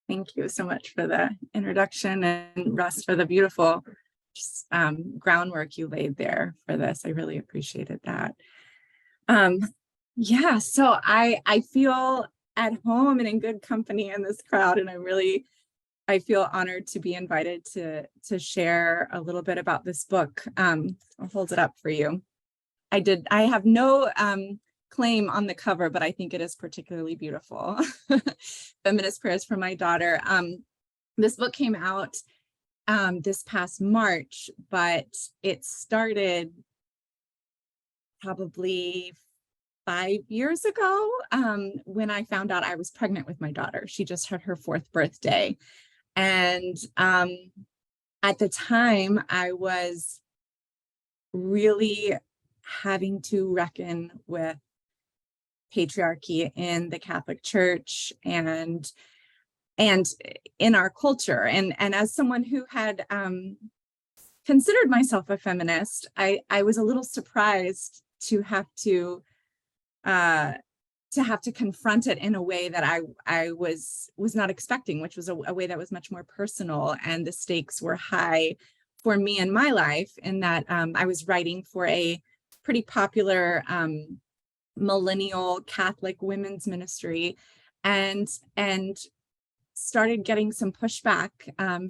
Thank you so much for the introduction, and Russ for the beautiful groundwork you laid there for this. I really appreciated that. Yeah, so I feel at home and in good company in this crowd, and I feel honored to be invited to share a little bit about this book. I'll hold it up for you. I have no claim on the cover, but I think it is particularly beautiful. Feminist Prayers for my daughter. This book came out this past March, but it started probably 5 years ago when I found out I was pregnant with my daughter. She just had her 4th birthday. And at the time, I was really having to reckon with patriarchy in the Catholic Church and in our culture. And as someone who had considered myself a feminist, I was a little surprised to have to confront it in a way that I was not expecting, which was a way that was much more personal, and the stakes were high for me in my life, in that I was writing for a pretty popular millennial Catholic women's ministry, and started getting some pushback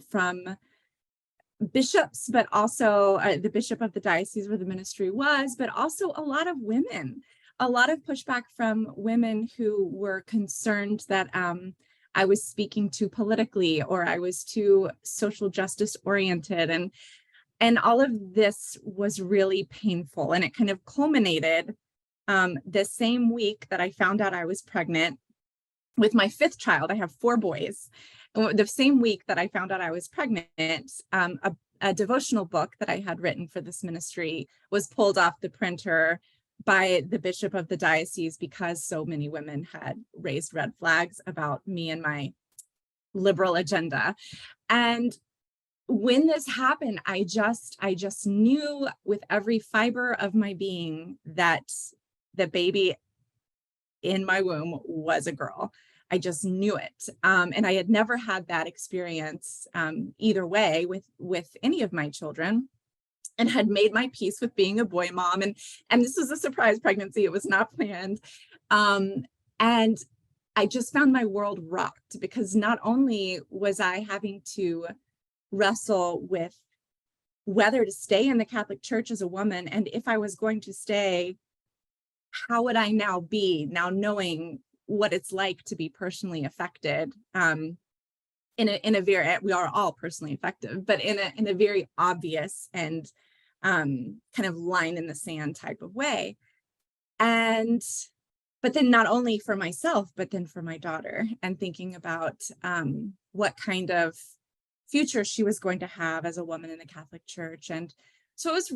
from bishops, but also the bishop of the diocese where the ministry was, but also a lot of women. A lot of pushback from women who were concerned that I was speaking too politically, or I was too social justice oriented. And all of this was really painful. And it kind of culminated the same week that I found out I was pregnant with my 5th child. I have 4 boys. And the same week that I found out I was pregnant, a devotional book that I had written for this ministry was pulled off the printer by the bishop of the diocese because so many women had raised red flags about me and my liberal agenda. And when this happened, I just knew with every fiber of my being that the baby in my womb was a girl. I just knew it. And I had never had that experience either way with any of my children, and had made my peace with being a boy mom. And this was a surprise pregnancy. It was not planned. And I just found my world rocked, because not only was I having to wrestle with whether to stay in the Catholic Church as a woman, and if I was going to stay, how would I now be, now knowing what it's like to be personally affected in a very, we are all personally affected, but in a very obvious and kind of line in the sand type of way. But then not only for myself, but then for my daughter, and thinking about what kind of future she was going to have as a woman in the Catholic Church. And so it was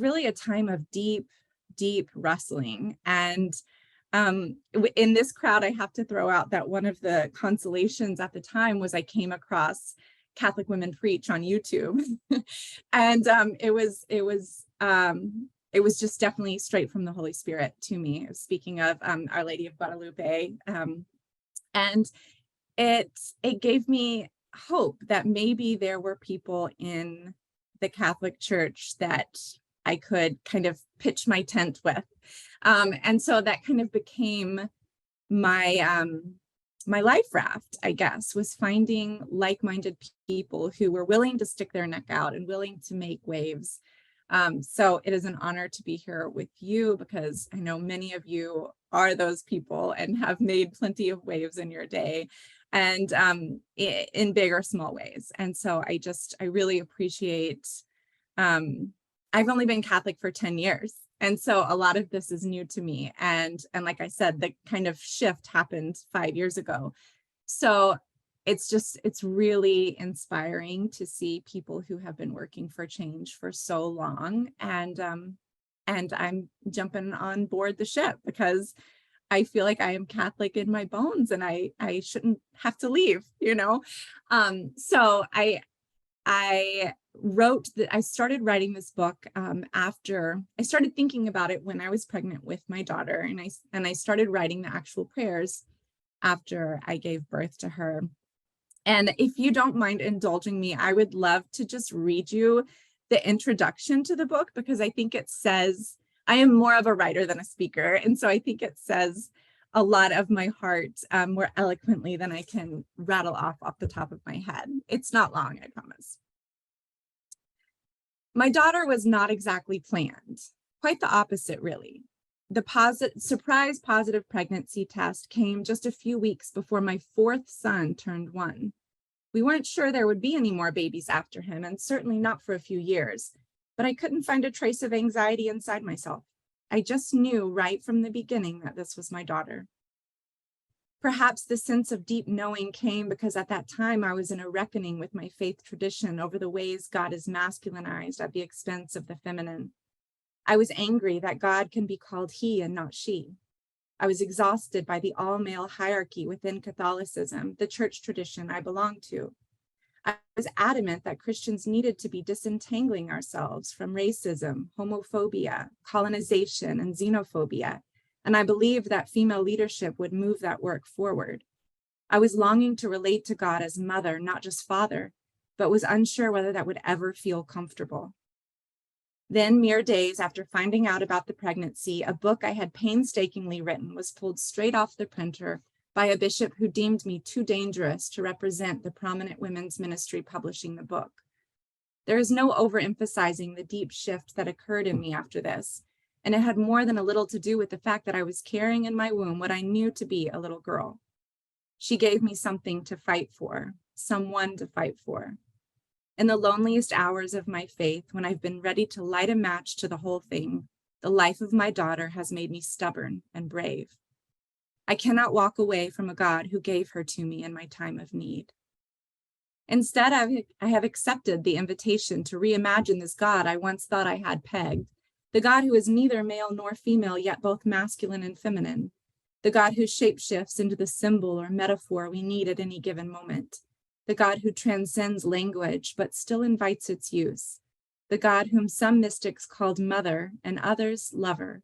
really a time of deep wrestling. And in this crowd, I have to throw out that one of the consolations at the time was I came across Catholic Women Preach on YouTube. And it was just definitely straight from the Holy Spirit to me. Speaking of Our Lady of Guadalupe, and it gave me hope that maybe there were people in the Catholic Church that I could kind of pitch my tent with. And so that kind of became my my life raft, I guess, was finding like-minded people who were willing to stick their neck out and willing to make waves. So it is an honor to be here with you, because I know many of you are those people and have made plenty of waves in your day, and in big or small ways. And so I really appreciate, I've only been Catholic for 10 years. And so a lot of this is new to me. And like I said, the kind of shift happened 5 years ago. So it's really inspiring to see people who have been working for change for so long. And I'm jumping on board the ship, because I feel like I am Catholic in my bones, and I shouldn't have to leave, you know? So I started writing this book after I started thinking about it when I was pregnant with my daughter, and I started writing the actual prayers after I gave birth to her. And if you don't mind indulging me, I would love to just read you the introduction to the book, because I think it says, I am more of a writer than a speaker. And so I think it says a lot of my heart more eloquently than I can rattle off the top of my head. It's not long, I promise. My daughter was not exactly planned. Quite the opposite, really. The surprise positive pregnancy test came just a few weeks before my fourth son turned 1. We weren't sure there would be any more babies after him, and certainly not for a few years, but I couldn't find a trace of anxiety inside myself. I just knew right from the beginning that this was my daughter. Perhaps the sense of deep knowing came because at that time I was in a reckoning with my faith tradition over the ways God is masculinized at the expense of the feminine. I was angry that God can be called he and not she. I was exhausted by the all-male hierarchy within Catholicism, the church tradition I belonged to. I was adamant that Christians needed to be disentangling ourselves from racism, homophobia, colonization, and xenophobia, and I believed that female leadership would move that work forward. I was longing to relate to God as mother, not just father, but was unsure whether that would ever feel comfortable. Then, mere days after finding out about the pregnancy, a book I had painstakingly written was pulled straight off the printer by a bishop who deemed me too dangerous to represent the prominent women's ministry publishing the book. There is no overemphasizing the deep shift that occurred in me after this, and it had more than a little to do with the fact that I was carrying in my womb what I knew to be a little girl. She gave me something to fight for, someone to fight for. In the loneliest hours of my faith, when I've been ready to light a match to the whole thing, the life of my daughter has made me stubborn and brave. I cannot walk away from a God who gave her to me in my time of need. Instead, I have accepted the invitation to reimagine this God I once thought I had pegged, the God who is neither male nor female, yet both masculine and feminine, the God who shapeshifts into the symbol or metaphor we need at any given moment, the God who transcends language but still invites its use, the God whom some mystics called mother and others lover.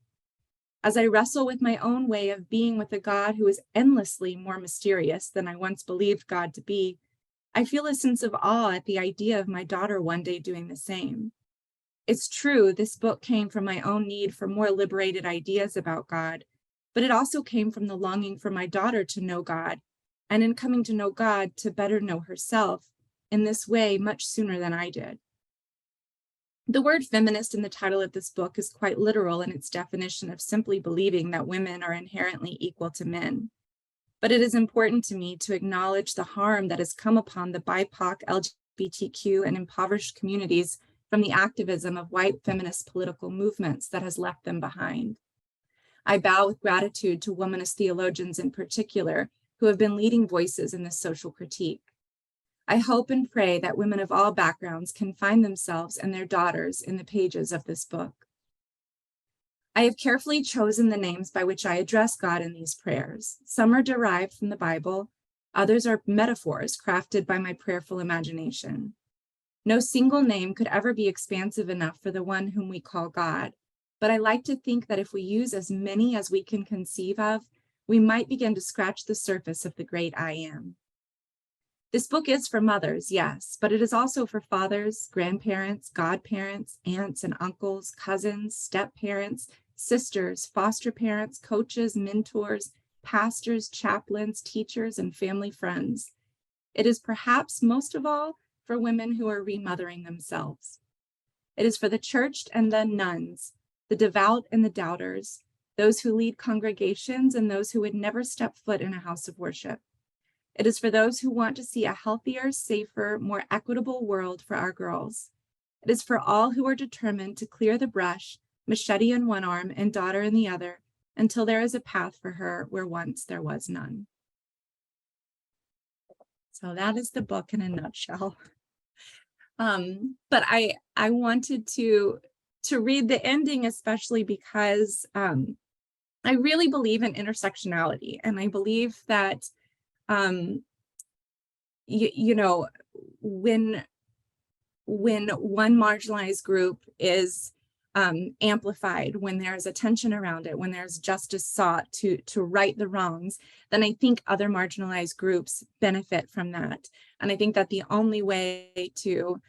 As I wrestle with my own way of being with a God who is endlessly more mysterious than I once believed God to be, I feel a sense of awe at the idea of my daughter one day doing the same. It's true, this book came from my own need for more liberated ideas about God, but it also came from the longing for my daughter to know God, and in coming to know God, to better know herself in this way much sooner than I did. The word feminist in the title of this book is quite literal in its definition of simply believing that women are inherently equal to men. But it is important to me to acknowledge the harm that has come upon the BIPOC, LGBTQ, and impoverished communities from the activism of white feminist political movements that has left them behind. I bow with gratitude to womanist theologians in particular who have been leading voices in this social critique. I hope and pray that women of all backgrounds can find themselves and their daughters in the pages of this book. I have carefully chosen the names by which I address God in these prayers. Some are derived from the Bible, others are metaphors crafted by my prayerful imagination. No single name could ever be expansive enough for the one whom we call God, but I like to think that if we use as many as we can conceive of, we might begin to scratch the surface of the great I Am. This book is for mothers, yes, but it is also for fathers, grandparents, godparents, aunts and uncles, cousins, step-parents, sisters, foster parents, coaches, mentors, pastors, chaplains, teachers, and family friends. It is perhaps most of all for women who are remothering themselves. It is for the churched and the nuns, the devout and the doubters, those who lead congregations and those who would never step foot in a house of worship. It is for those who want to see a healthier, safer, more equitable world for our girls. It is for all who are determined to clear the brush, machete in one arm and daughter in the other, until there is a path for her where once there was none. So that is the book in a nutshell. But I wanted to read the ending, especially because I really believe in intersectionality, and I believe that you know, when one marginalized group is amplified, when there's attention around it, when there's justice sought to right the wrongs, then I think other marginalized groups benefit from that. And I think that the only way to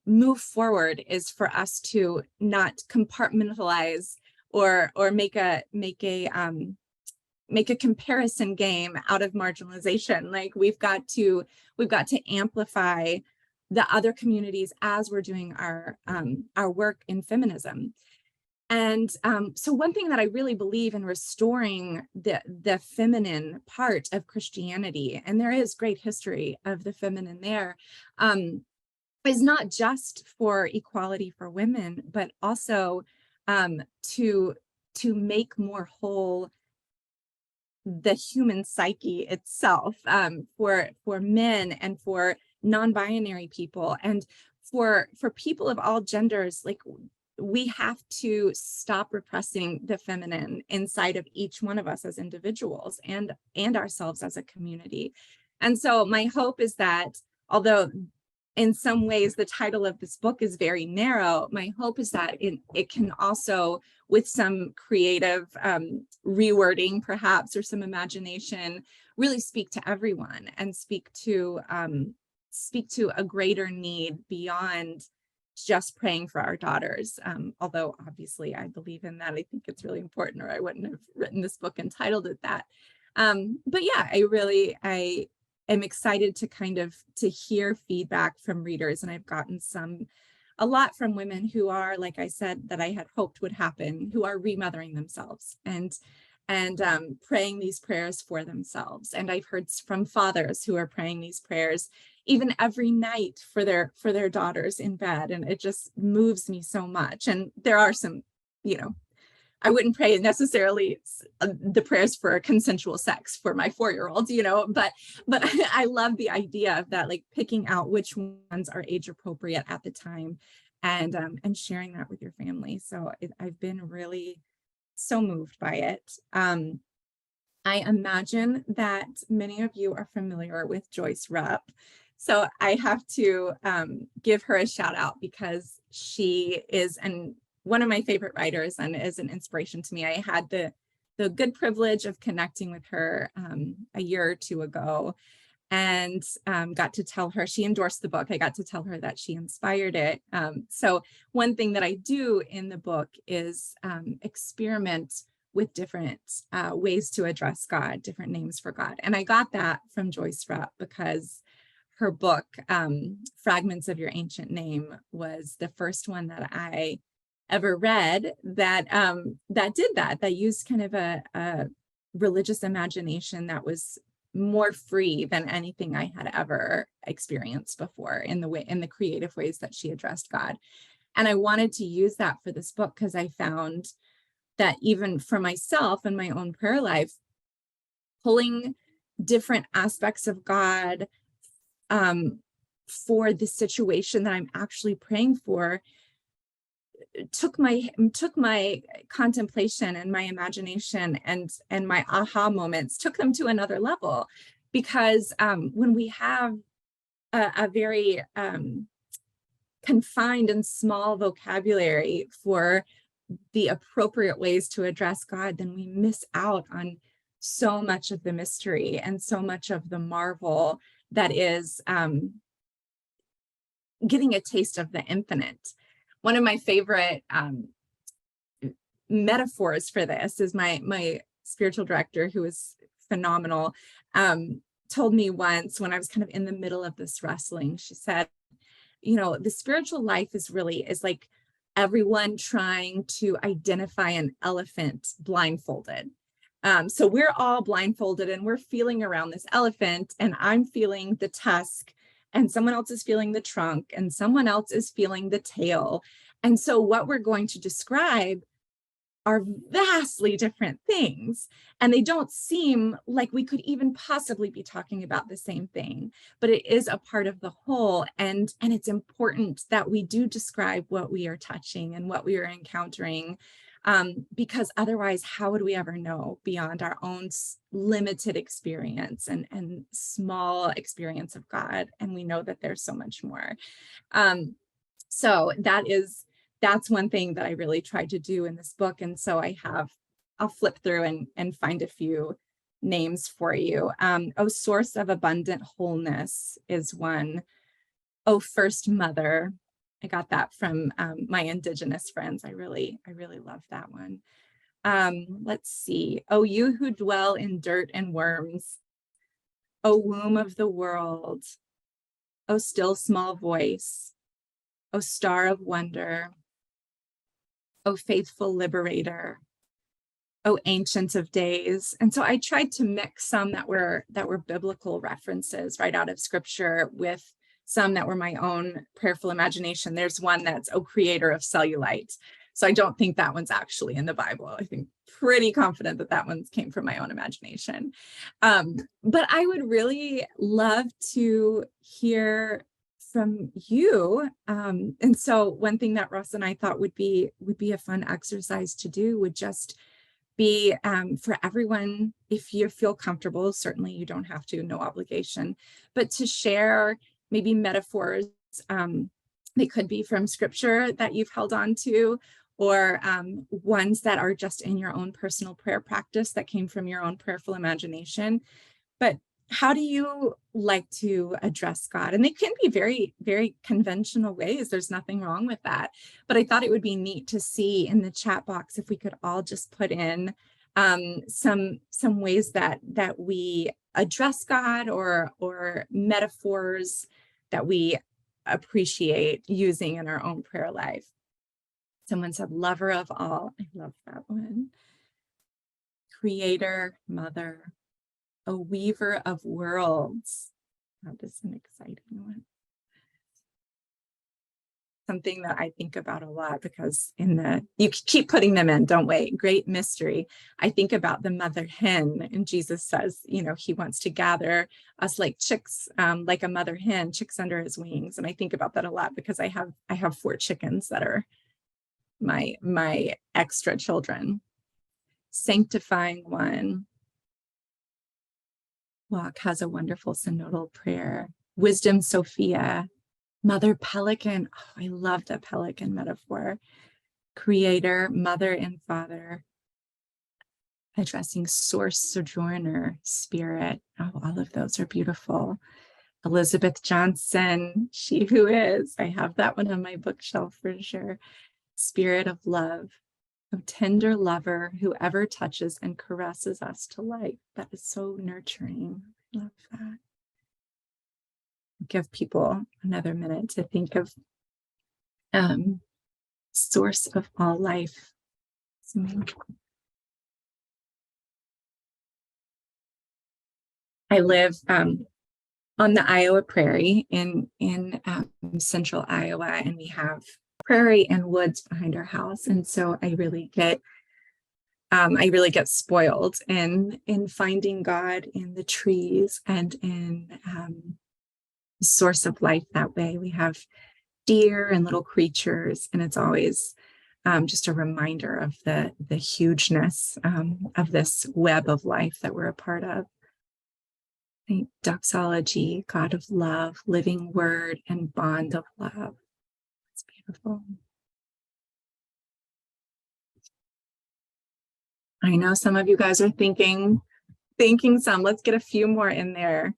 move forward is for us to not compartmentalize or make a comparison game out of marginalization. Like we've got to amplify the other communities as we're doing our work in feminism. And so one thing that I really believe in restoring the feminine part of Christianity, and there is great history of the feminine there, is not just for equality for women, but also to make more whole the human psyche itself, for men and for non-binary people and for people of all genders. Like we have to stop repressing the feminine inside of each one of us as individuals and ourselves as a community. And so my hope is that, although in some ways the title of this book is very narrow, my hope is that it can also, with some creative rewording perhaps, or some imagination, really speak to everyone and speak to a greater need beyond just praying for our daughters. Although obviously I believe in that. I think it's really important, or I wouldn't have written this book and titled it that. But yeah, I am excited to hear feedback from readers, and I've gotten a lot from women who are, like I said, that I had hoped would happen, who are remothering themselves and praying these prayers for themselves. And I've heard from fathers who are praying these prayers even every night for their daughters in bed, and it just moves me so much. And there are some, I wouldn't pray necessarily the prayers for consensual sex for my 4-year-old, but I love the idea of that, like picking out which ones are age appropriate at the time, and sharing that with your family. So I've been really so moved by it. I imagine that many of you are familiar with Joyce Rupp. So I have to give her a shout out, because she is one of my favorite writers and is an inspiration to me. I had the good privilege of connecting with her a year or two ago, and got to tell her, she endorsed the book. I got to tell her that she inspired it. So one thing that I do in the book is experiment with different ways to address God, different names for God. And I got that from Joyce Rupp, because her book, Fragments of Your Ancient Name, was the first one that I ever read that did that used kind of a religious imagination that was more free than anything I had ever experienced before, in the creative ways that she addressed God. And I wanted to use that for this book, because I found that even for myself and my own prayer life, pulling different aspects of God for the situation that I'm actually praying for, took my contemplation and my imagination and my aha moments, took them to another level. Because when we have a very confined and small vocabulary for the appropriate ways to address God, then we miss out on so much of the mystery and so much of the marvel that is getting a taste of the infinite. One of my favorite metaphors for this is my spiritual director, who is phenomenal, told me once, when I was kind of in the middle of this wrestling, she said, the spiritual life is like everyone trying to identify an elephant blindfolded. So we're all blindfolded and we're feeling around this elephant, and I'm feeling the tusk, and someone else is feeling the trunk, and someone else is feeling the tail. And so what we're going to describe are vastly different things, and they don't seem like we could even possibly be talking about the same thing, but it is a part of the whole. And it's important that we do describe what we are touching and what we are encountering, because otherwise, how would we ever know beyond our own limited experience and small experience of God? And we know that there's so much more. So that is that's one thing that I really tried to do in this book. And so I'll flip through and find a few names for you. Oh, source of abundant wholeness is one. Oh, first mother. I got that from my Indigenous friends. I really love that one. Let's see. Oh, you who dwell in dirt and worms. Oh, womb of the world. Oh, still small voice. Oh, star of wonder. Oh, faithful liberator. Oh, ancient of days. And so I tried to mix some that were biblical references right out of scripture with some that were my own prayerful imagination. There's one that's, oh, creator of cellulite. So I don't think that one's actually in the Bible. I think pretty confident that one came from my own imagination. But I would really love to hear from you. And so one thing that Ross and I thought would be a fun exercise to do would just be for everyone, if you feel comfortable, certainly you don't have to, no obligation, but to share maybe metaphors. They could be from scripture that you've held on to, or ones that are just in your own personal prayer practice that came from your own prayerful imagination. But how do you like to address God? And they can be very, very conventional ways. There's nothing wrong with that. But I thought it would be neat to see in the chat box if we could all just put in some ways that we address God, or metaphors that we appreciate using in our own prayer life. Someone said lover of all. I love that one. Creator, mother. A weaver of worlds. That is an exciting one. Something that I think about a lot, because you keep putting them in, don't wait. Great mystery. I think about the mother hen, and Jesus says, he wants to gather us like chicks, like a mother hen, chicks under his wings. And I think about that a lot because I have 4 chickens that are my extra children. Sanctifying one. Walk has a wonderful synodal prayer. Wisdom Sophia. Mother Pelican. Oh, I love the pelican metaphor. Creator, mother and father. Addressing source, sojourner, spirit. Oh, all of those are beautiful. Elizabeth Johnson, she who is. I have that one on my bookshelf for sure. Spirit of love. A tender lover who ever touches and caresses us to life. That is so nurturing. I love that. Give people another minute to think of source of all life. I live on the Iowa prairie in central Iowa, and we have prairie and woods behind our house, and so I really get spoiled in finding God in the trees and in the source of life that way. We have deer and little creatures, and it's always just a reminder of the hugeness of this web of life that we're a part of. Doxology, God of love, living word, and bond of love. It's beautiful. I know some of you guys are thinking some. Let's get a few more in there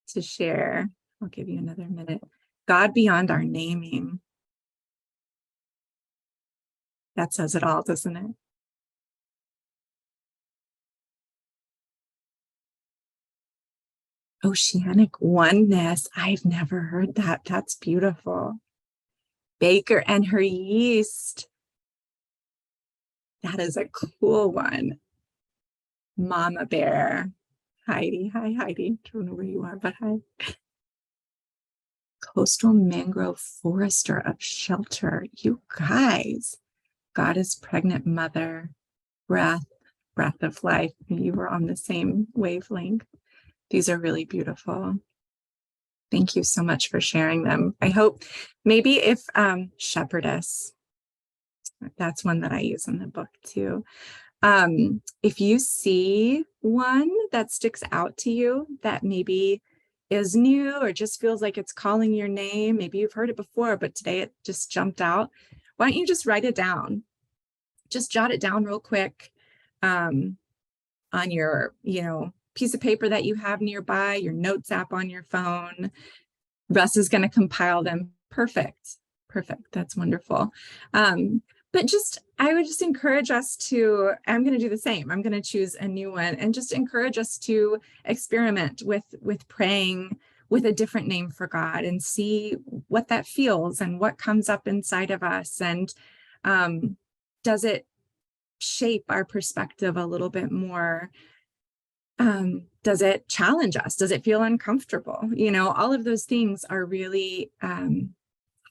to share. I'll give you another minute. God beyond our naming. That says it all, doesn't it? Oceanic oneness. I've never heard that. That's beautiful. Baker and her yeast. That is a cool one. Mama bear. Heidi. Hi, Heidi. Don't know where you are, but hi. Coastal mangrove forester of shelter. You guys. God is pregnant mother. Breath of life. You were on the same wavelength. These are really beautiful. Thank you so much for sharing them. I hope maybe if shepherdess, that's one that I use in the book too. If you see one that sticks out to you that maybe is new or just feels like it's calling your name, maybe you've heard it before, but today it just jumped out, why don't you just write it down? Just jot it down real quick on your, piece of paper that you have nearby, your notes app on your phone. Russ is going to compile them. Perfect. That's wonderful. But I would just encourage us to, I'm going to do the same. I'm going to choose a new one and just encourage us to experiment with praying with a different name for God and see what that feels and what comes up inside of us. And does it shape our perspective a little bit more? Does it challenge us? Does it feel uncomfortable? All of those things are really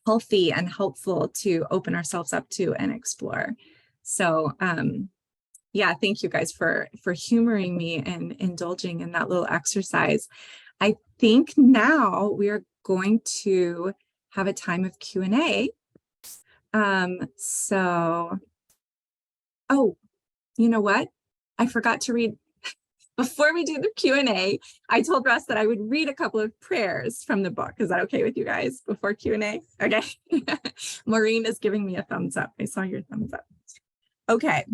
healthy and helpful to open ourselves up to and explore. So thank you guys for humoring me and indulging in that little exercise. I think now we are going to have a time of Q&A. You know what? I forgot to read. Before we do the Q&A, I told Russ that I would read a couple of prayers from the book. Is that okay with you guys before Q&A? Okay. Maureen is giving me a thumbs up. I saw your thumbs up. Okay.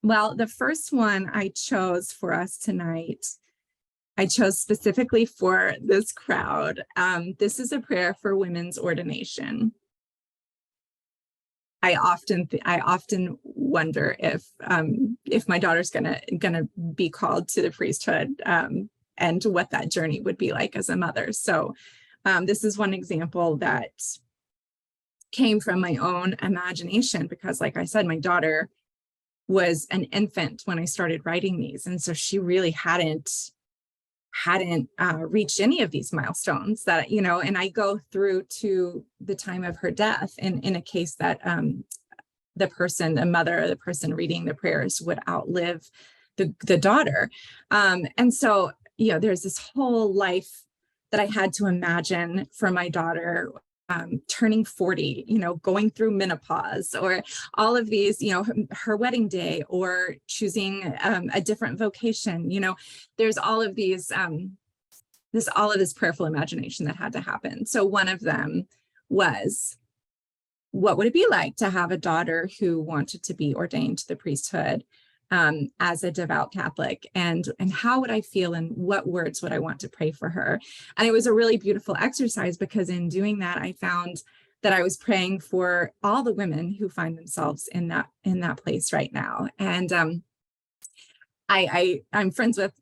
Well, the first one I chose for us tonight, I chose specifically for this crowd. This is a prayer for women's ordination. I often wonder if my daughter's gonna be called to the priesthood, and what that journey would be like as a mother. So this is one example that came from my own imagination, because like I said, my daughter was an infant when I started writing these, and so she really hadn't reached any of these milestones that, and I go through to the time of her death in a case that the mother, the person reading the prayers would outlive the daughter. And so, there's this whole life that I had to imagine for my daughter, turning 40, going through menopause, or all of these, her wedding day, or choosing a different vocation. There's all of these, all of this prayerful imagination that had to happen. So one of them was, what would it be like to have a daughter who wanted to be ordained to the priesthood as a devout Catholic, and how would I feel, and what words would I want to pray for her? And it was a really beautiful exercise, because in doing that, I found that I was praying for all the women who find themselves in that place right now. And I'm friends with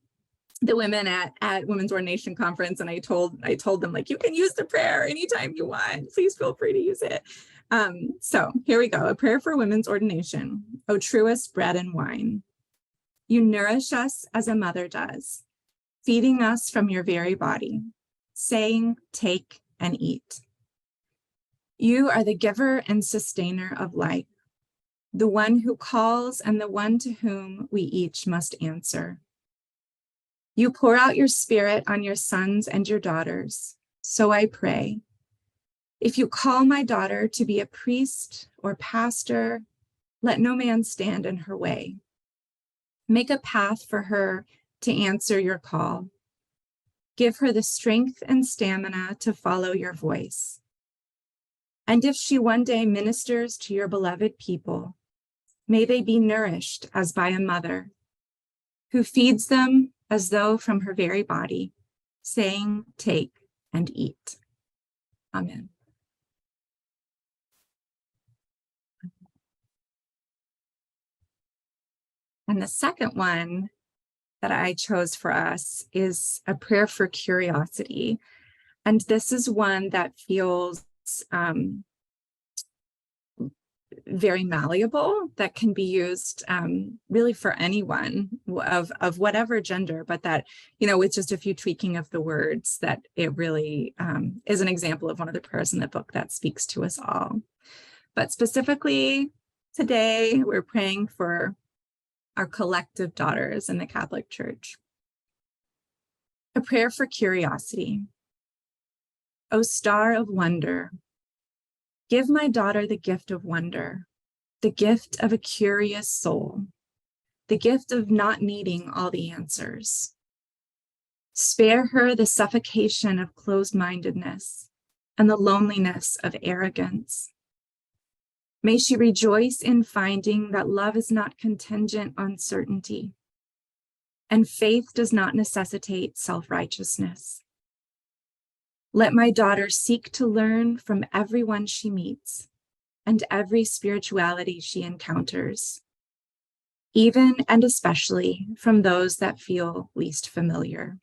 the women at Women's Ordination Conference, and I told them, like, you can use the prayer anytime you want. Please feel free to use it. So here we go. A prayer for women's ordination. O truest bread and wine, you nourish us as a mother does, feeding us from your very body, saying, take and eat. You are the giver and sustainer of life, the one who calls and the one to whom we each must answer. You pour out your spirit on your sons and your daughters. So I pray, if you call my daughter to be a priest or pastor, let no man stand in her way. Make a path for her to answer your call. Give her the strength and stamina to follow your voice. And if she one day ministers to your beloved people, may they be nourished as by a mother, who feeds them as though from her very body, saying, take and eat. Amen. And the second one that I chose for us is a prayer for curiosity. And this is one that feels very malleable, that can be used really for anyone of whatever gender, but that, with just a few tweaking of the words, that it really is an example of one of the prayers in the book that speaks to us all. But specifically today, we're praying for our collective daughters in the Catholic Church. A prayer for curiosity. O star of wonder, give my daughter the gift of wonder, the gift of a curious soul, the gift of not needing all the answers. Spare her the suffocation of closed-mindedness and the loneliness of arrogance. May she rejoice in finding that love is not contingent on certainty, and faith does not necessitate self-righteousness. Let my daughter seek to learn from everyone she meets and every spirituality she encounters, even and especially from those that feel least familiar.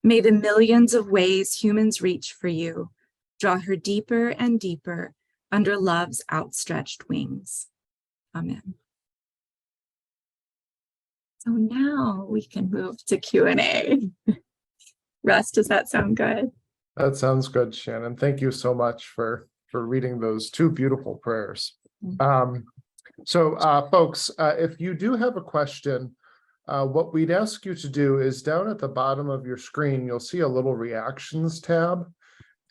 May the millions of ways humans reach for you draw her deeper and deeper under love's outstretched wings. Amen. So now we can move to Q&A. Russ, does that sound good? That sounds good, Shannon. Thank you so much for reading those two beautiful prayers. Folks, if you do have a question, what we'd ask you to do is down at the bottom of your screen, you'll see a little reactions tab.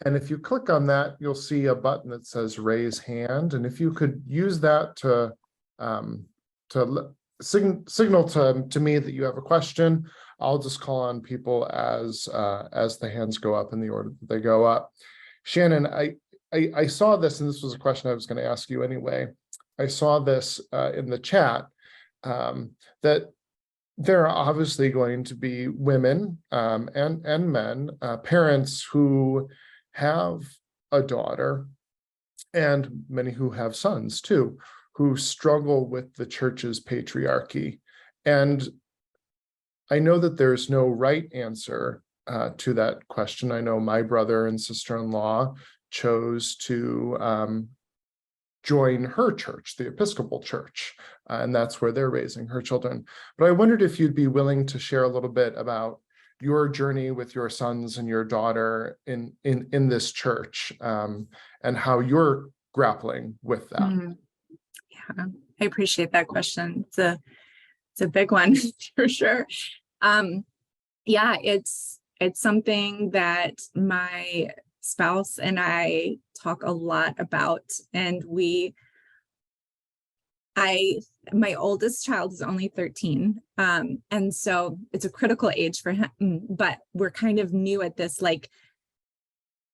And if you click on that, you'll see a button that says raise hand. And if you could use that to signal to me that you have a question, I'll just call on people as the hands go up in the order that they go up. Shannon, I saw this, and this was a question I was going to ask you anyway. I saw this in the chat that there are obviously going to be women and men, parents who have a daughter, and many who have sons too, who struggle with the church's patriarchy. And I know that there's no right answer to that question. I know my brother and sister-in-law chose to join her church, the Episcopal Church, and that's where they're raising her children. But I wondered if you'd be willing to share a little bit about your journey with your sons and your daughter in this church, and how you're grappling with that. Yeah, I appreciate that question. It's a big one for sure. Yeah, it's something that my spouse and I talk a lot about, and my oldest child is only 13. And so it's a critical age for him, but we're kind of new at this, like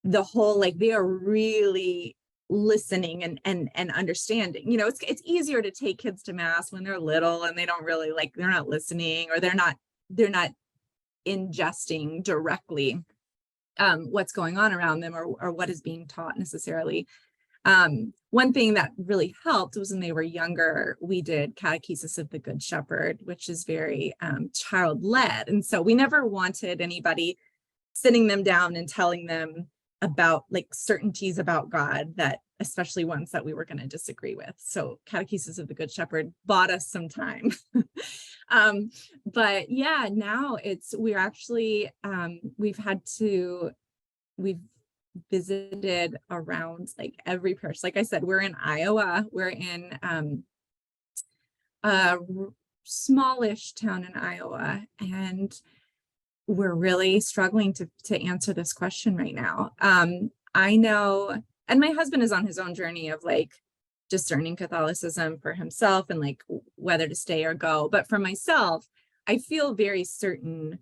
the whole, like they are really listening and understanding. You know, it's easier to take kids to mass when they're little and they don't really they're not listening, or they're not ingesting directly what's going on around them, or what is being taught necessarily. One thing that really helped was when they were younger, we did Catechesis of the Good Shepherd, which is very child-led. And so we never wanted anybody sitting them down and telling them about certainties about God, that especially ones that we were going to disagree with. So Catechesis of the Good Shepherd bought us some time. But yeah, now we're actually, we've visited around every parish. Like I said, we're in Iowa. We're in a smallish town in Iowa, and we're really struggling to answer this question right now. I know, and my husband is on his own journey of discerning Catholicism for himself and whether to stay or go. But for myself, I feel very certain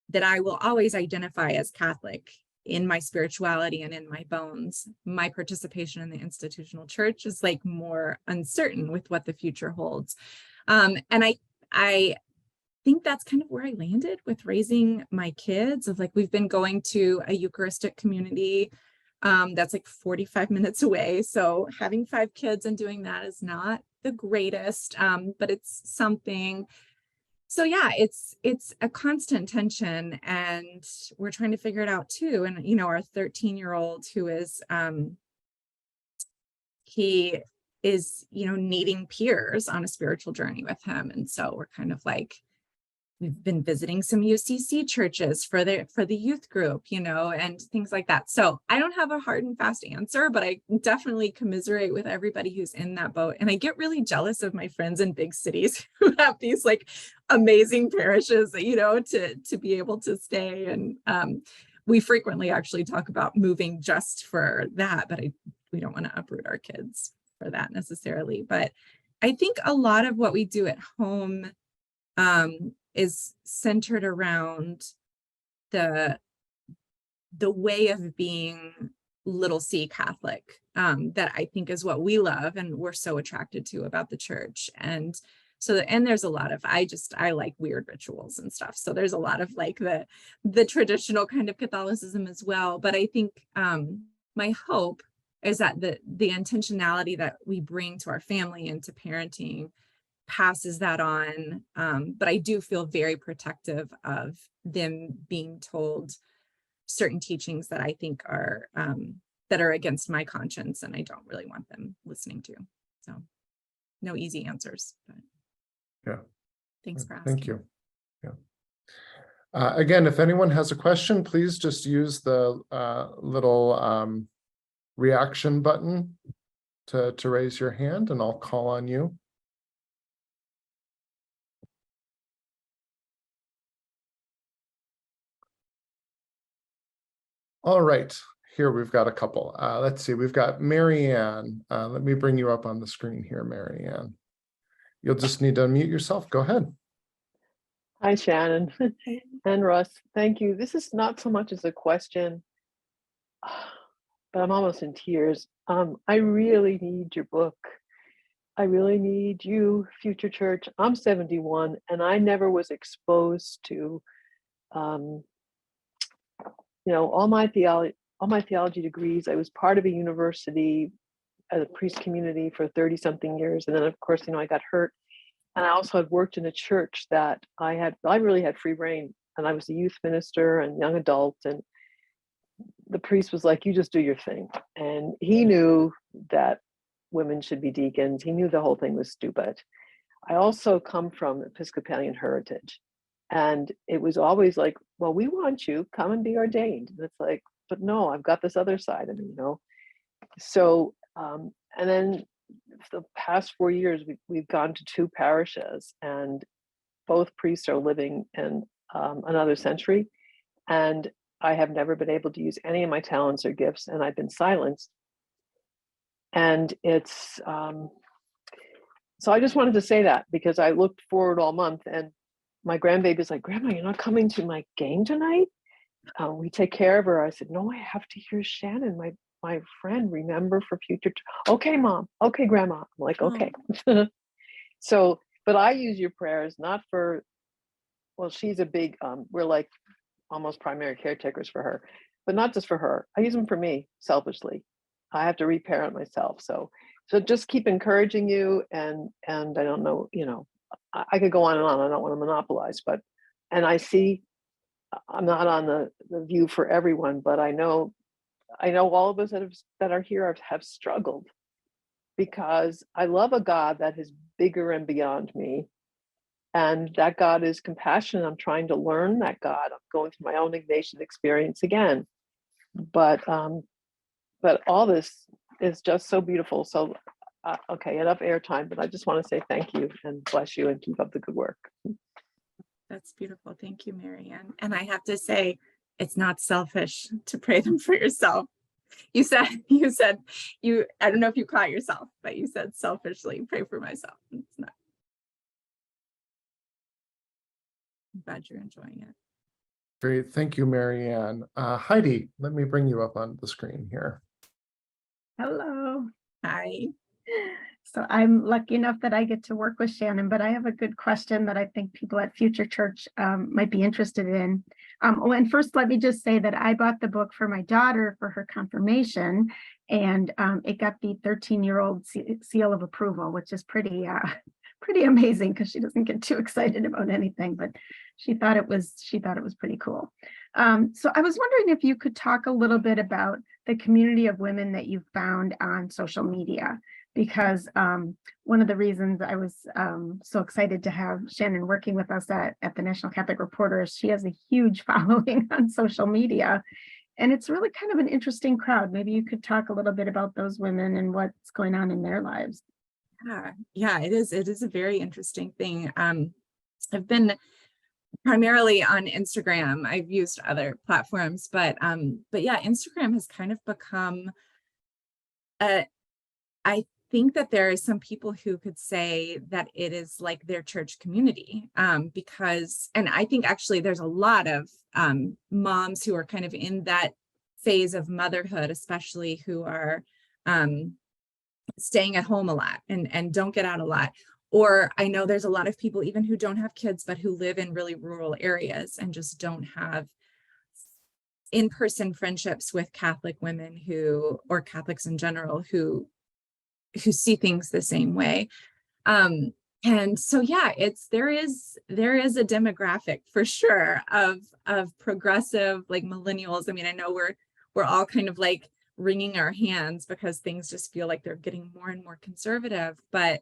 that I will always identify as Catholic in my spirituality and in my bones. My participation in the institutional church is more uncertain with what the future holds. And I think that's kind of where I landed with raising my kids, of we've been going to a Eucharistic community that's 45 minutes away. So having 5 kids and doing that is not the greatest, but it's something. So yeah, it's a constant tension, and we're trying to figure it out too. And our 13-year-old, who is he is needing peers on a spiritual journey with him, and so we're kind of we've been visiting some UCC churches for the youth group, and things like that. So I don't have a hard and fast answer, but I definitely commiserate with everybody who's in that boat. And I get really jealous of my friends in big cities who have these amazing parishes, to be able to stay. And we frequently actually talk about moving just for that, but we don't want to uproot our kids for that necessarily. But I think a lot of what we do at home is centered around the way of being little c Catholic, that I think is what we love and we're so attracted to about the church. And so, and there's a lot of, I like weird rituals and stuff. So there's a lot of like the traditional kind of Catholicism as well. But I think my hope is that the intentionality that we bring to our family and to parenting passes that on. But I do feel very protective of them being told certain teachings that I think are that are against my conscience, and I don't really want them listening to. So no easy answers, but yeah. Thanks for asking. Thank you. Yeah. Again, if anyone has a question, please just use the little reaction button to raise your hand, and I'll call on you. All right, here we've got a couple. Let's see, we've got Marianne. Let me bring you up on the screen here, Marianne. You'll just need to unmute yourself. Go ahead. Hi, Shannon and Russ. Thank you. This is not so much as a question, but I'm almost in tears. I really need your book. I really need you, FutureChurch. I'm 71, and I never was exposed to, all my theology degrees. I was part of a university as a priest community for 30-something years, and then of course, I got hurt. And I also had worked in a church that I really had free reign, and I was a youth minister and young adult, and the priest was like, you just do your thing. And he knew that women should be deacons. He knew the whole thing was stupid. I also come from Episcopalian heritage, and it was always like, well, we want you, come and be ordained. And it's like, but no, I've got this other side of me, So, and then the past 4 years, we've gone to 2 parishes, and both priests are living in another century. And I have never been able to use any of my talents or gifts, and I've been silenced. And it's, so I just wanted to say that, because I looked forward all month, and my grandbaby's like, Grandma, you're not coming to my game tonight? We take care of her. I said, no, I have to hear Shannon, my friend, remember for future. Okay, Mom. Okay, Grandma. I'm like, okay. So, but I use your prayers not for, well, she's a big, we're like almost primary caretakers for her, but not just for her. I use them for me selfishly. I have to reparent myself. So just keep encouraging you. And I don't know, I could go on and on. I don't want to monopolize, and I see, I'm not on the view for everyone, but I know all of us that are here have struggled, because I love a God that is bigger and beyond me. And that God is compassionate. I'm trying to learn that God. I'm going through my own Ignatian experience again. But all this is just so beautiful. So, okay, enough airtime, but I just want to say thank you and bless you and keep up the good work. That's beautiful. Thank you, Marianne. And I have to say, it's not selfish to pray them for yourself. You said I don't know if you caught yourself, but you said selfishly pray for myself. It's not. I'm glad you're enjoying it. Great. Thank you, Marianne. Heidi, let me bring you up on the screen here. Hello. Hi. So I'm lucky enough that I get to work with Shannon, but I have a good question that I think people at FutureChurch might be interested in. And first, let me just say that I bought the book for my daughter for her confirmation, and it got the 13-year-old seal of approval, which is pretty amazing, because she doesn't get too excited about anything, but she thought it was pretty cool. So I was wondering if you could talk a little bit about the community of women that you found on social media, because one of the reasons I was so excited to have Shannon working with us at the National Catholic Reporter is she has a huge following on social media, and it's really kind of an interesting crowd. Maybe you could talk a little bit about those women and what's going on in their lives. Yeah, it is a very interesting thing. I've been primarily on Instagram. I've used other platforms, but yeah, Instagram has kind of become I think that there are some people who could say that it is like their church community, because, and I think actually there's a lot of moms who are kind of in that phase of motherhood, especially who are staying at home a lot and don't get out a lot. Or I know there's a lot of people even who don't have kids, but who live in really rural areas and just don't have in-person friendships with Catholic women or Catholics in general, who see things the same way. And so, yeah, there is a demographic for sure of progressive, like millennials. I mean, I know we're all kind of like wringing our hands because things just feel like they're getting more and more conservative. But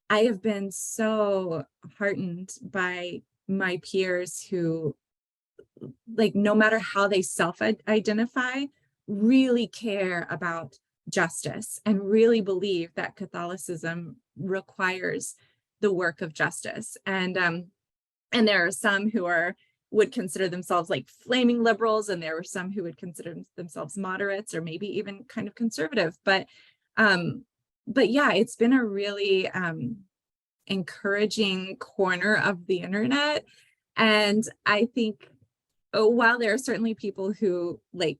I have been so heartened by my peers who, like, no matter how they self-identify, really care about justice and really believe that Catholicism requires the work of justice. And there are some who would consider themselves like flaming liberals, and there were some who would consider themselves moderates or maybe even kind of conservative. But yeah, it's been a really encouraging corner of the internet. And I think, while there are certainly people who like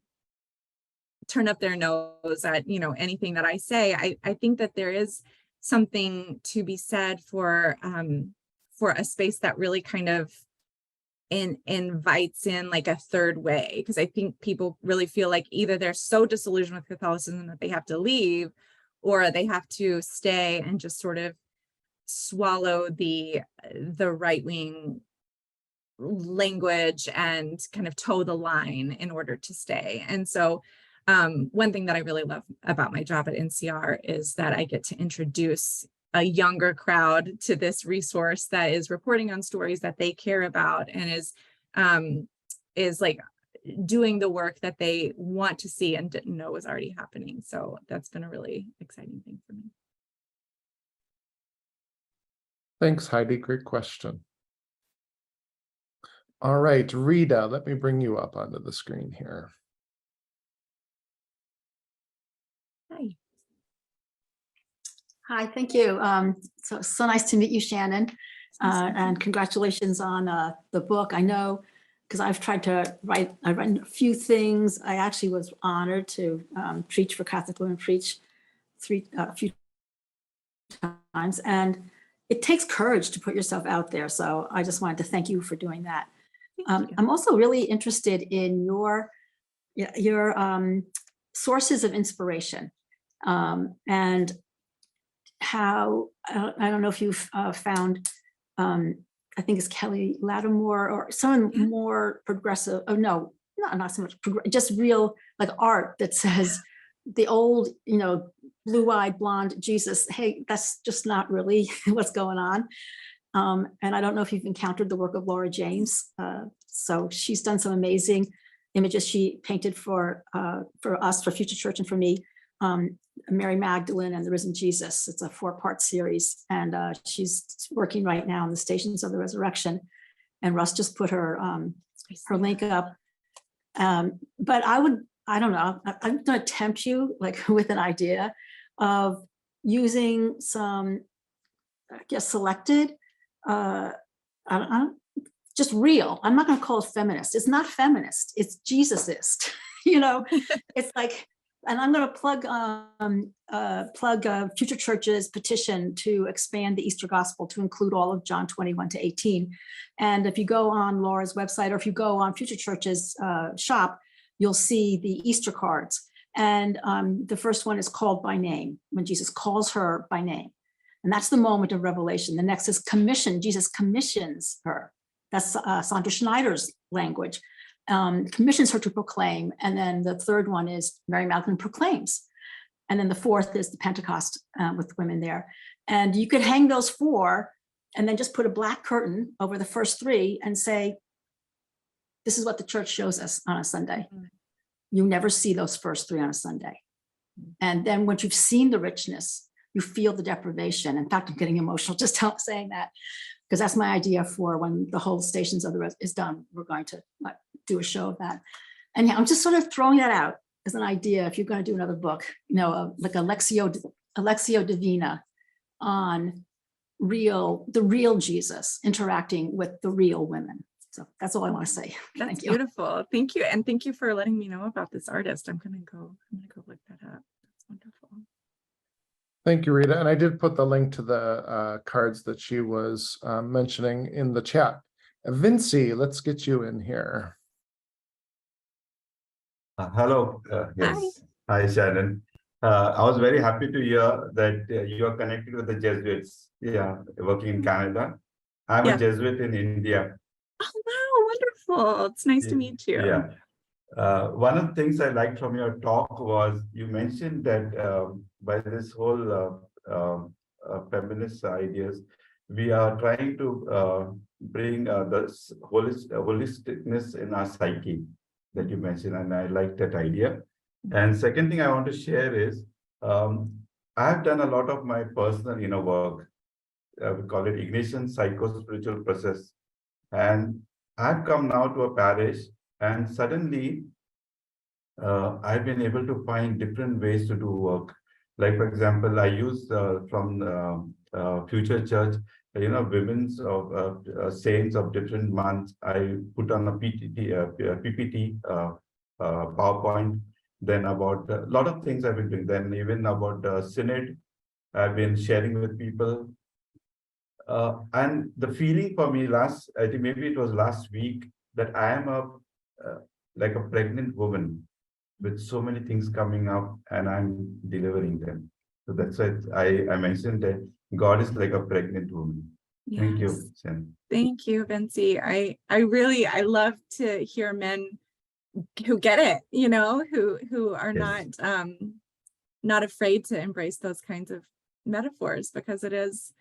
turn up their nose at, anything that I say, I think that there is something to be said for a space that really kind of invites in like a third way, because I think people really feel like either they're so disillusioned with Catholicism that they have to leave, or they have to stay and just sort of swallow the right-wing language and kind of toe the line in order to stay. And so one thing that I really love about my job at NCR is that I get to introduce a younger crowd to this resource that is reporting on stories that they care about and is like doing the work that they want to see and didn't know was already happening. So that's been a really exciting thing for me. Thanks, Heidi. Great question. All right, Rita, let me bring you up onto the screen here. Hi. Hi, thank you. So nice to meet you, Shannon, and congratulations on the book. I know, because I've tried to write a few things. I actually was honored to preach for Catholic Women Preach a few times, and it takes courage to put yourself out there. So I just wanted to thank you for doing that. I'm also really interested in your sources of inspiration, and how, I don't know if you've found, I think it's Kelly Lattimore or someone more progressive. Oh no, not so much, just real like art that says the old, blue-eyed blonde Jesus, hey, that's just not really what's going on. And I don't know if you've encountered the work of Laura James. So she's done some amazing images she painted for us, for FutureChurch, and for me. Mary Magdalene and the Risen Jesus. It's a 4-part series, and she's working right now on the Stations of the Resurrection. And Russ just put her link up. But I don't know, I'm going to tempt you like with an idea of using some, I guess, selected, just real. I'm not going to call it feminist. It's not feminist. It's Jesusist. It's like. And I'm going to plug FutureChurch's petition to expand the Easter Gospel to include all of John 21-18. And if you go on Laura's website, or if you go on FutureChurch's shop, you'll see the Easter cards. And the first one is called by name, when Jesus calls her by name. And that's the moment of revelation. The next is commission. Jesus commissions her. That's Sandra Schneider's language. Commissions her to proclaim. And then the third one is Mary Magdalene proclaims. And then the fourth is the Pentecost with women there. And you could hang those 4 and then just put a black curtain over the first 3 and say, this is what the church shows us on a Sunday. You never see those first 3 on a Sunday. And then once you've seen the richness, you feel the deprivation. In fact, I'm getting emotional just saying that, because that's my idea for when the whole Stations of the Rest is done. We're going to do a show of that. And I'm just sort of throwing that out as an idea. If you're going to do another book, like Lectio Divina on the real Jesus interacting with the real women. So that's all I want to say. That's Thank you. beautiful. Thank you. And thank you for letting me know about this artist. I'm gonna go look that up. That's wonderful. Thank you, Rita. And I did put the link to the cards that she was mentioning in the chat. Vinci, let's get you in here. Hello. Yes. Hi, Shannon. I was very happy to hear that you are connected with the Jesuits, working in Canada. I'm a Jesuit in India. Oh, wow, wonderful. It's nice to meet you. Yeah. One of the things I liked from your talk was you mentioned that by this whole feminist ideas, we are trying to bring the holisticness in our psyche that you mentioned, and I like that idea. And second thing I want to share is I've done a lot of my personal inner work. We call it Ignatian psycho-spiritual process. And I've come now to a parish, and suddenly I've been able to find different ways to do work. Like, for example, I use from FutureChurch, women's of saints of different months. I put on a PPT, PowerPoint, then about a lot of things I've been doing. Then even about the synod, I've been sharing with people. And the feeling for me I think maybe it was last week, that I am like a pregnant woman with so many things coming up, and I'm delivering them. So that's why I mentioned that God is like a pregnant woman. Yes. Thank you, Shannon. Thank you, Vinci. I love to hear men who get it, who are not afraid to embrace those kinds of metaphors, because it is,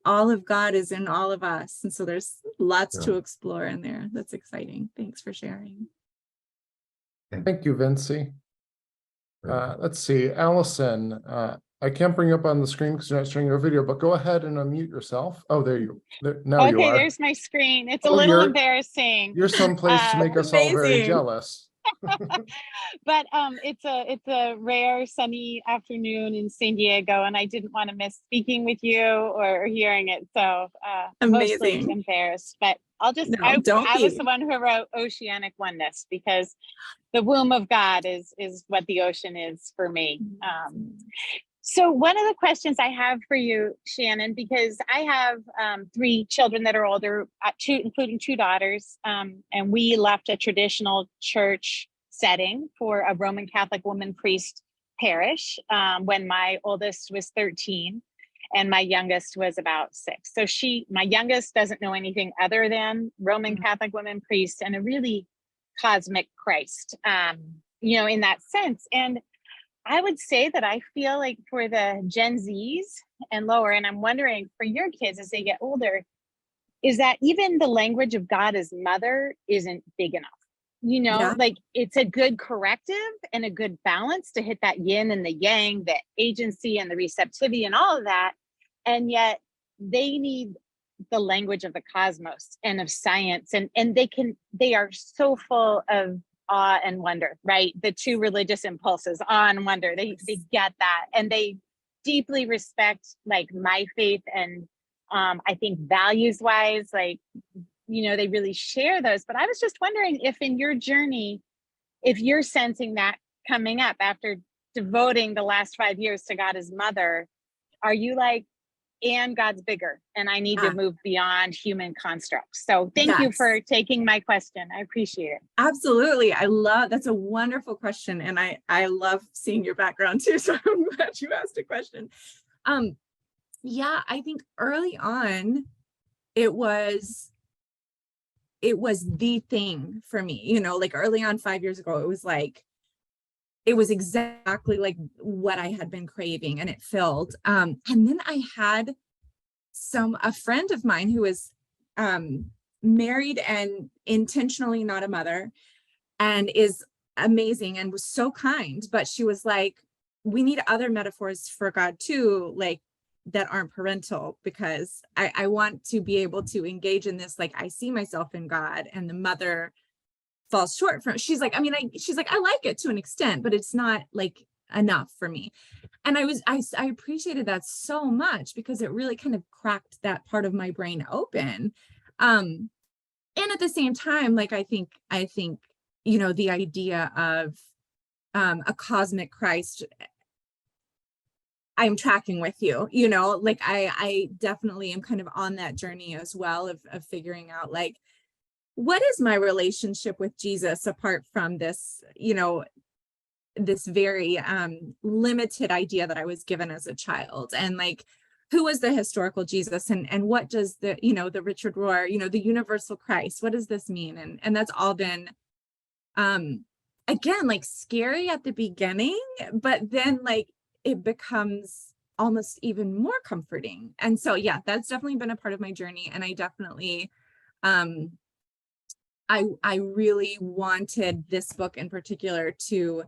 all of God is in all of us. And so there's lots to explore in there. That's exciting. Thanks for sharing. Thank you, Vinci. Let's see, Allison, I can't bring you up on the screen because you're not showing your video, but go ahead and unmute yourself. Oh, there you go. Now you are. Okay, there's my screen. It's a little embarrassing. You're someplace to make us all very amazing. jealous. But it's a rare sunny afternoon in San Diego, and I didn't want to miss speaking with you or hearing it. So mostly Amazing. embarrassed. But I'll just No, I don't was be. the one who wrote Oceanic Oneness, because the womb of God is what the ocean is for me. So one of the questions I have for you, Shannon, because I have 3 children that are older, including 2 daughters, and we left a traditional church setting for a Roman Catholic woman priest parish when my oldest was 13 and my youngest was about 6. So my youngest doesn't know anything other than Roman Catholic women priests and a really cosmic Christ, in that sense. And I would say that I feel like for the Gen Zs and lower, and I'm wondering for your kids as they get older, is that even the language of God as mother isn't big enough. Like it's a good corrective and a good balance to hit that yin and the yang, the agency and the receptivity and all of that. And yet they need the language of the cosmos and of science. And they are so full of awe and wonder, right? The 2 religious impulses, awe and wonder, they get that. And they deeply respect like my faith. And I think values wise, like, they really share those. But I was just wondering if in your journey, if you're sensing that coming up after devoting the last 5 years to God as mother, are you like, and God's bigger, and I need to move beyond human constructs. So thank you for taking my question. I appreciate it. Absolutely. That's a wonderful question. And I love seeing your background too. So I'm glad you asked a question. I think early on, it was the thing for me, like early on 5 years ago, it was exactly like what I had been craving, and it filled. And then I had a friend of mine who was married and intentionally not a mother, and is amazing and was so kind, but she was like, we need other metaphors for God too, like that aren't parental, because I want to be able to engage in this. Like I see myself in God, and the mother falls short from. She's like, I like it to an extent, but it's not like enough for me. And I appreciated that so much, because it really kind of cracked that part of my brain open. and at the same time, like, I think, you know, the idea of a cosmic Christ, I'm tracking with you, you know, like I definitely am kind of on that journey as well of figuring out, like, what is my relationship with Jesus apart from this, you know, this very limited idea that I was given as a child, and like, who was the historical Jesus, and what does the, you know, the Richard Rohr, you know, the universal Christ, what does this mean? And that's all been again, like, scary at the beginning, but then like it becomes almost even more comforting. And so yeah, that's definitely been a part of my journey. And I definitely I really wanted this book in particular to,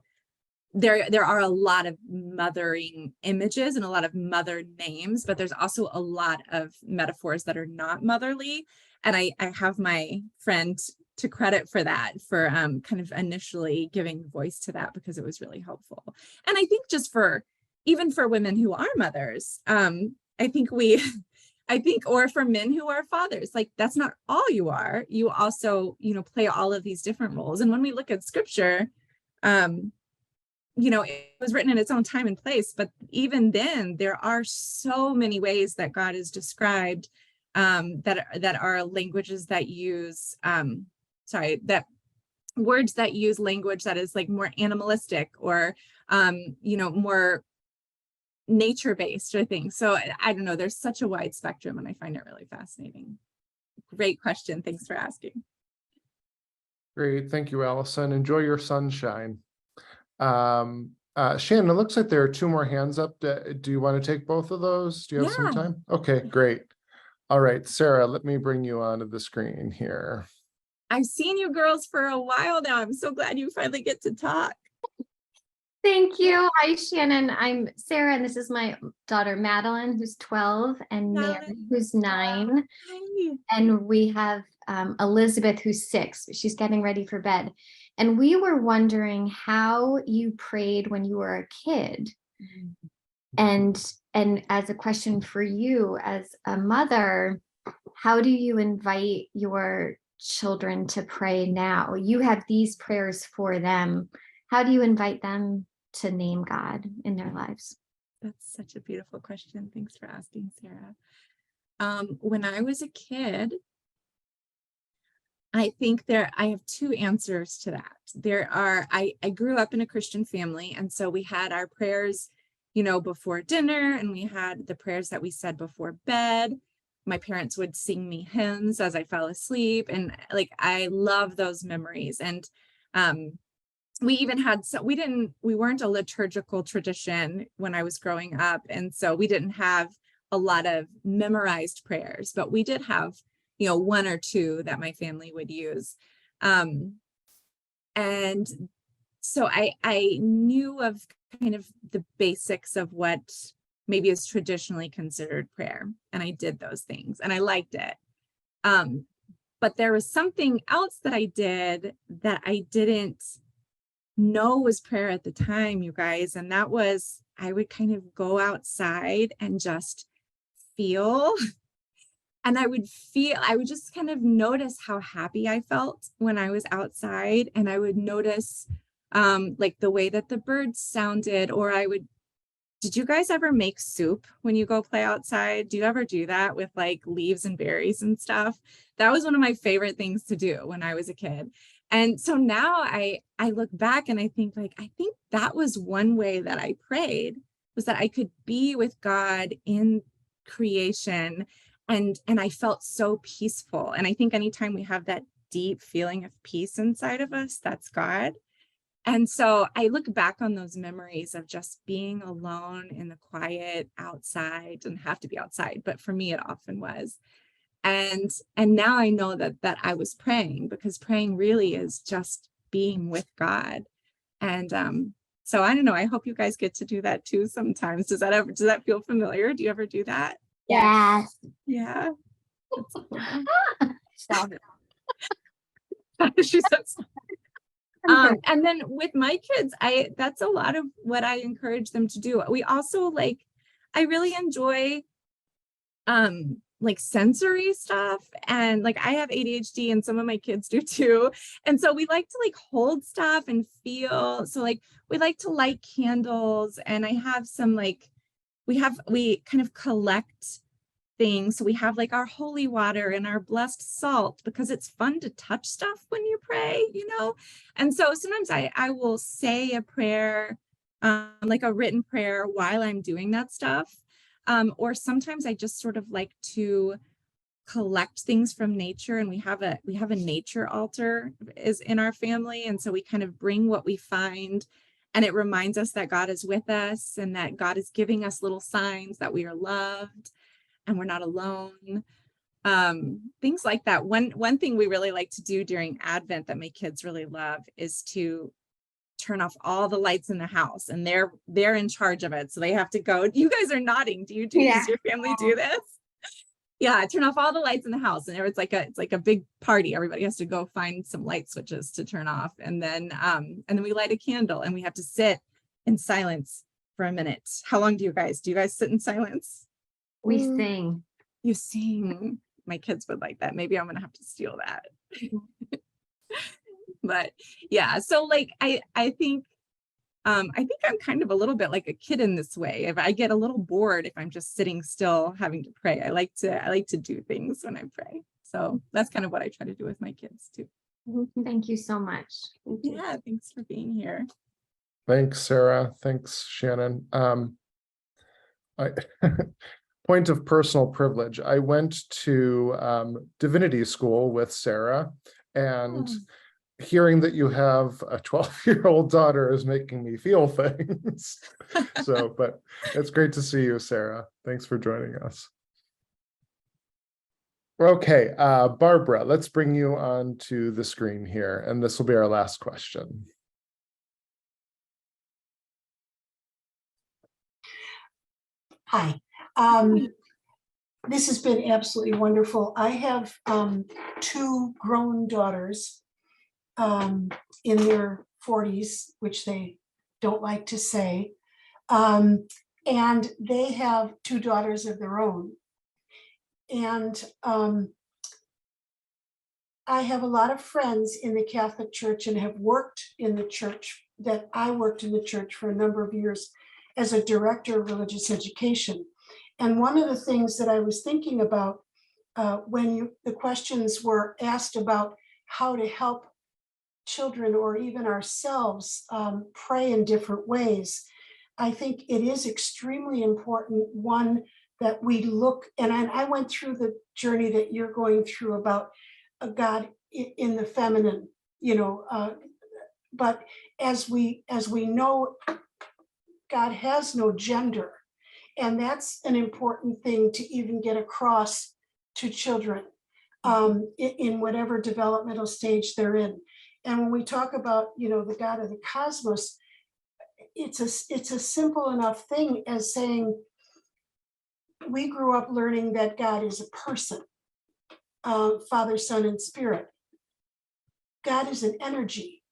there are a lot of mothering images and a lot of mother names, but there's also a lot of metaphors that are not motherly. And I have my friend to credit for that, for kind of initially giving voice to that, because it was really helpful. And I think just for, even for women who are mothers, I think or for men who are fathers, like, that's not all you are. You also, you know, play all of these different roles. And when we look at scripture, you know, it was written in its own time and place, but even then there are so many ways that God is described, that are languages that use, that words that use language that is like more animalistic, or, you know, more nature-based or things. So I don't know, there's such a wide spectrum, and I find it really fascinating. Great question. Thanks for asking. Great. Thank you, Allison. Enjoy your sunshine. Shannon, it looks like there are two more hands up. Do you want to take both of those? Do you have some time? Okay, great. All right, Sarah, let me bring you onto the screen here. I've seen you girls for a while now. I'm so glad you finally get to talk. Thank you. Hi, Shannon. I'm Sarah, and this is my daughter, Madeline, who's 12, and Mary, who's 9. Hi. And we have Elizabeth, who's 6. She's getting ready for bed. And we were wondering how you prayed when you were a kid. And as a question for you as a mother, how do you invite your children to pray now? You have these prayers for them. How do you invite them to name God in their lives? That's such a beautiful question. Thanks for asking, Sarah. When I was a kid, I think I have 2 answers to that. I grew up in a Christian family, and so we had our prayers, you know, before dinner, and we had the prayers that we said before bed. My parents would sing me hymns as I fell asleep, and like, I love those memories. And we even had, we weren't a liturgical tradition when I was growing up, and so we didn't have a lot of memorized prayers, but we did have, you know, 1 or 2 that my family would use. And so I knew of kind of the basics of what maybe is traditionally considered prayer, and I did those things, and I liked it. But there was something else that I did that I didn't know was prayer at the time, you guys, and that was, I would kind of go outside and just feel. And I would just kind of notice how happy I felt when I was outside. And I would notice like the way that the birds sounded, or did you guys ever make soup when you go play outside? Do you ever do that with like leaves and berries and stuff? That was one of my favorite things to do when I was a kid. And so now I look back and I think that was one way that I prayed, was that I could be with God in creation. And I felt so peaceful. And I think anytime we have that deep feeling of peace inside of us, that's God. And so I look back on those memories of just being alone in the quiet outside. Didn't have to be outside, but for me, it often was. And now I know that I was praying, because praying really is just being with God. And so I don't know, I hope you guys get to do that too sometimes. Does that feel familiar? Do you ever do that? Yes. Yeah. That's cool. Stop it. She said something. And then with my kids, that's a lot of what I encourage them to do. We also I really enjoy like sensory stuff, and like I have ADHD and some of my kids do too, and so we like to like hold stuff and feel. So like we like to light candles, and I have some like we kind of collect things. So we have like our holy water and our blessed salt, because it's fun to touch stuff when you pray, you know. And so sometimes I will say a prayer, like a written prayer, while I'm doing that stuff. Or sometimes I just sort of like to collect things from nature, and we have a nature altar is in our family, and so we kind of bring what we find, and it reminds us that God is with us and that God is giving us little signs that we are loved and we're not alone. Things like that. One thing we really like to do during Advent that my kids really love is to turn off all the lights in the house, and they're in charge of it. So they have to go. You guys are nodding. Does your family do this? Yeah, turn off all the lights in the house, and it's like a big party. Everybody has to go find some light switches to turn off, and then we light a candle, and we have to sit in silence for a minute. How long do you guys sit in silence? We sing. You sing. My kids would like that. Maybe I'm gonna have to steal that. But yeah, so like I think I'm kind of a little bit like a kid in this way. If I get a little bored if I'm just sitting still having to pray, I like to do things when I pray. So that's kind of what I try to do with my kids too. Thank you so much. Yeah, thanks for being here. Thanks, Sarah. Thanks, Shannon. Point of personal privilege. I went to divinity school with Sarah, and hearing that you have a 12-year-old daughter is making me feel things. So, but it's great to see you, Sarah. Thanks for joining us. Okay, Barbara, let's bring you onto the screen here, and this will be our last question. Hi. This has been absolutely wonderful. I have 2 grown daughters in their 40s, which they don't like to say. And they have 2 daughters of their own. And I have a lot of friends in the Catholic Church and have worked in the church, that I worked in the church for a number of years as a director of religious education. And one of the things that I was thinking about when the questions were asked about how to help children or even ourselves pray in different ways, I think it is extremely important, one, that we look, and I went through the journey that you're going through about God in the feminine, you know, but as we know, God has no gender. And that's an important thing to even get across to children in whatever developmental stage they're in. And when we talk about, you know, the God of the cosmos, it's a simple enough thing as saying, we grew up learning that God is a person, Father, Son, and Spirit. God is an energy.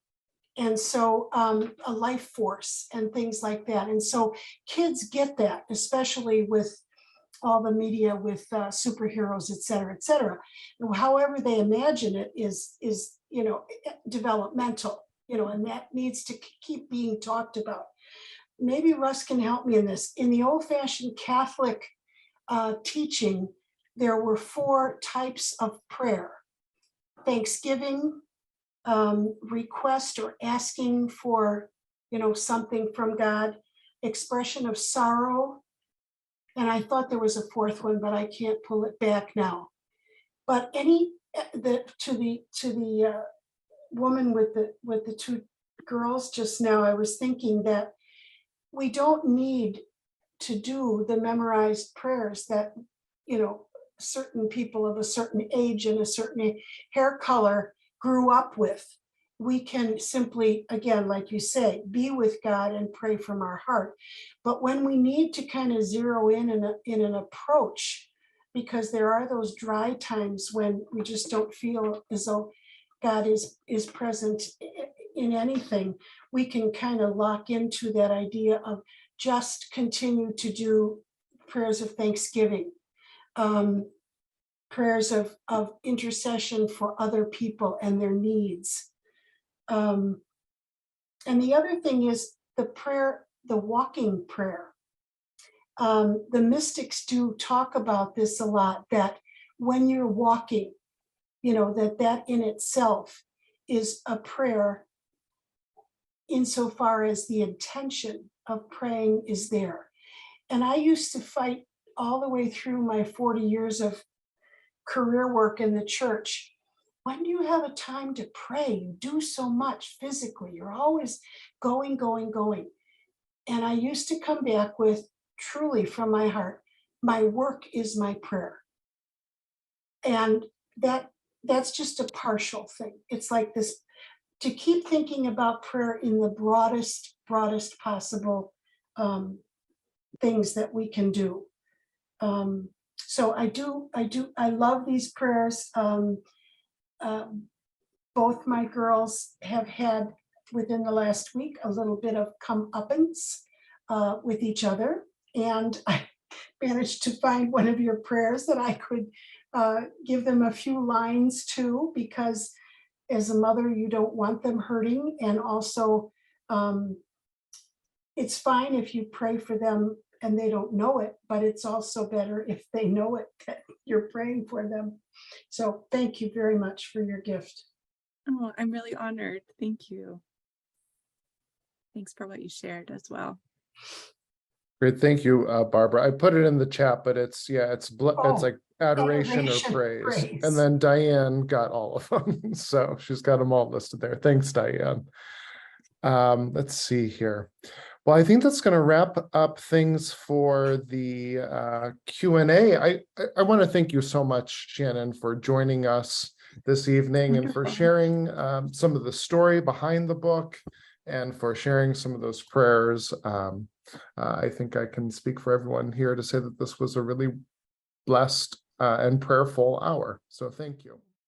And so a life force and things like that. And so kids get that, especially with all the media with superheroes, et cetera, however they imagine it is, you know, developmental, you know, and that needs to keep being talked about. Maybe Russ can help me in this. In the old-fashioned Catholic teaching, there were 4 types of prayer: thanksgiving, request or asking for, you know, something from God, expression of sorrow, and I thought there was a 4th one, but I can't pull it back now. But to the woman with the 2 girls just now, I was thinking that we don't need to do the memorized prayers that, you know, certain people of a certain age and a certain hair color grew up with. We can simply, again, like you say, be with God and pray from our heart. But when we need to kind of zero in an approach, because there are those dry times when we just don't feel as though God is present in anything, we can kind of lock into that idea of just continue to do prayers of thanksgiving. prayers of intercession for other people and their needs. And the other thing is the prayer, the walking prayer. The mystics do talk about this a lot, that when you're walking, that in itself is a prayer insofar as the intention of praying is there. And I used to fight all the way through my 40 years of career work in the church. When do you have a time to pray? You do so much physically. You're always going. And I used to come back with, truly from my heart, my work is my prayer. And that's just a partial thing. It's like this, to keep thinking about prayer in the broadest possible things that we can do. So I love these prayers. Both my girls have had, within the last week, a little bit of comeuppance with each other. And I managed to find one of your prayers that I could give them a few lines to, because as a mother, you don't want them hurting. And also, it's fine if you pray for them and they don't know it, but it's also better if they know it, that you're praying for them. So thank you very much for your gift. Oh, I'm really honored. Thank you. Thanks for what you shared as well. Great, thank you, Barbara. I put it in the chat, but it's it's like adoration or Adoration, praise. praise. And then Diane got all of them, so she's got them all listed there. Thanks, Diane. Let's see here. Well, I think that's going to wrap up things for the Q&A. I want to thank you so much, Shannon, for joining us this evening and for sharing some of the story behind the book and for sharing some of those prayers. I think I can speak for everyone here to say that this was a really blessed and prayerful hour. So thank you.